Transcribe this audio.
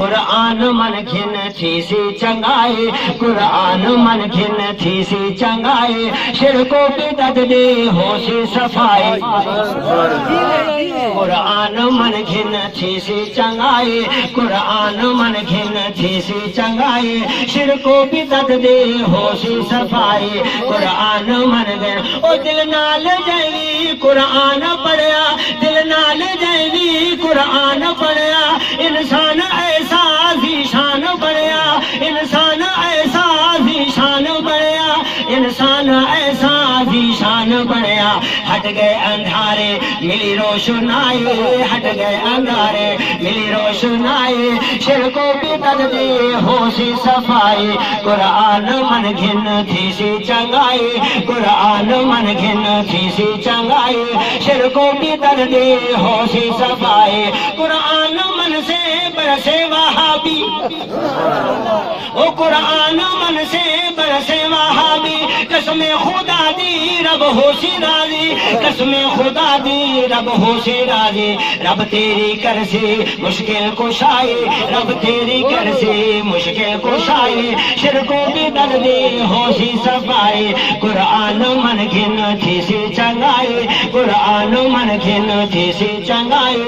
कुरान मन खिन थी सी चंगाई, कुरान मन खिन थी सी चंगाई, शिरको बिदत दे होशी सफाई। कुरान मन खिन थी सी चंगाई, कुरान मन खिन थी सी चंगाई, शिरको बिदत दे होशी सफाई। कुरान मन गए ओ दिल नाल जैवी कुरान पढ़िया, दिल नाल जैवी कुरान पढ़िया, इंसान ऐसा ज़ीशान बढ़िया, इंसान ऐसा ज़ीशान बढ़िया, इंसान ऐसा ज़ीशान बढ़िया। हट गए अंधारे मिली रोशनाई, हट गए अंधारे मिली रोशनाई, शिरको बिदत दे होशी सफाई। कुरान मन घिन थी सी चंगाई, कुरान मन घिन थी सी चंगाई, शिरको बिदत दे होशी सफाई। कुरान मन से बरसे वहाबी, ओ कुरान मन से बरसे वहाबी, कसमे खुदा दी रब होशी राजी, कसमे खुदा दी रब होशी राजी। रब तेरी कर से मुश्किल कुशाई, रब तेरी कर से मुश्किल कुशाई, शिरको बिदत दे होशी सफाई। कुरान मन घिन थी सी चंगाई, कुरान मन घिन थी सी चंगाई।